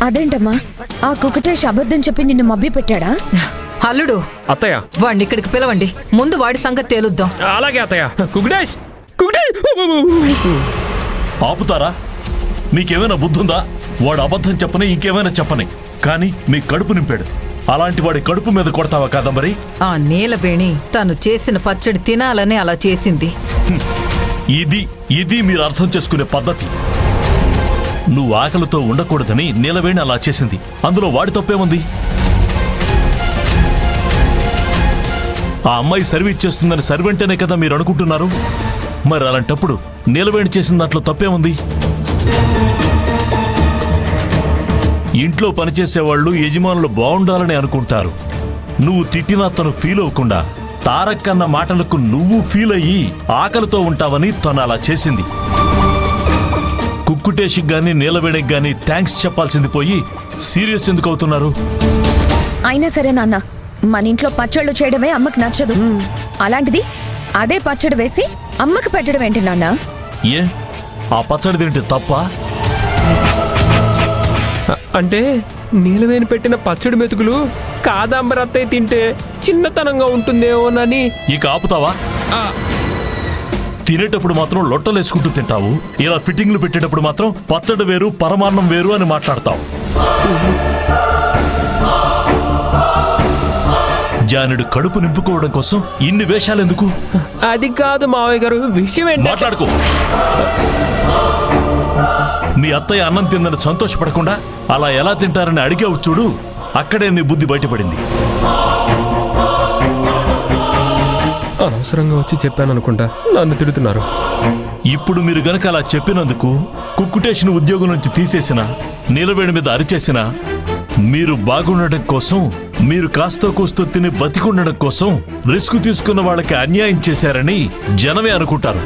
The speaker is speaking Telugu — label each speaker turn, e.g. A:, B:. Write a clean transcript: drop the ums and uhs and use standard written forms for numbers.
A: అదేంటమ్మా ఆ కుకటేష్ అబద్ధం చెప్పి నిన్ను మభ్య పెట్టాడా?
B: అల్లుడు
C: అత్తయ్య
B: వాడిని ఇక్కడికి పిలవండి, ముందు వాడి సంగతి తేలుద్దాం.
C: అలాగే అత్తయ్య. కుకుటేష్
D: ఆపుతారా? మీకేమైనా బుద్ధుందా? వాడు అబద్ధం చెప్పని ఇంకేమైనా చెప్పని, కానీ మీ కడుపు నింపాడు. అలాంటి వాడి కడుపు మీద కొడతావా కాదంబరి?
B: ఆ నీలవేణి తను చేసిన పచ్చడి తినాలని అలా చేసింది.
D: ఇది మీరు అర్థం చేసుకునే పద్ధతి. నువ్వు ఆకలితో ఉండకూడదని నీలవేణి అలా చేసింది. అందులో వాడి తప్పేముంది? ఆ అమ్మాయి సర్వీస్ చేస్తుందని సర్వెంటేనే కదా మీరు అనుకుంటున్నారు. మరి అలాంటప్పుడు నీలవేణి చేసిన దాంట్లో తప్పేముంది? ఇంట్లో పనిచేసేవాళ్ళు యజమానులు బాగుండాలని అనుకుంటారు. నువ్వు తిట్టినా తను ఫీల్ అవ్వకుండా తారక్ అన్న మాటలకు నువ్వు ఫీల్ అయ్యి ఆకలితో ఉంటావని తను అలా చేసింది. కుక్కుటేషికి గాని నీలవేణికి గాని థ్యాంక్స్ చెప్పాల్సింది పోయి సీరియస్ ఎందుకు అవుతున్నారు?
A: అయినా సరే నాన్న, మన ఇంట్లో పచ్చళ్ళు చేయడమే అమ్మకి నచ్చదు. అలాంటిది అదే పచ్చడి వేసి అమ్మకి పెట్టడం ఏంటి నాన్న?
D: ఏ ఆ పచ్చడి తింటే తప్ప?
C: అంటే నీలవేణి పెట్టిన పచ్చడి మెతుకులు కాదాంబరి అత్తయ్య తింటే చిన్నతనంగా ఉంటుందేమోనని.
D: ఇక ఆపుతావా? తినేటప్పుడు మాత్రం లొట్టలేసుకుంటూ తింటావు, ఇలా ఫిట్టింగ్లు పెట్టేటప్పుడు మాత్రం పచ్చడి వేరు పరమాన్నం వేరు అని మాట్లాడతావు. జానుడు కడుపు నింపుకోవడం కోసం ఇన్ని వేషాలెందుకు?
C: అది కాదు మావయ్య గారు, విషయం ఏంటి?
D: మాట్లాడుకో. మీ అత్తయ్య అన్నం తిందని సంతోషపడకుండా అలా ఎలా తింటారని అడిగావు చూడు, అక్కడే నీ బుద్ధి బయటపడింది.
C: అనవసరంగా వచ్చి చెప్పాను అనుకుంటా, నన్ను తిడుతున్నారు.
D: ఇప్పుడు మీరు గనక అలా చెప్పినందుకు కుక్కుటేషన్ ఉద్యోగం నుంచి తీసేసిన, నీలవేణి మీద అరిచేసిన, మీరు బాగుండడం కోసం, మీరు కాస్తో కూస్తో తిని బతికుండడం కోసం రిస్క్ తీసుకున్న వాళ్ళకి అన్యాయం చేశారని జనమే అనుకుంటారు.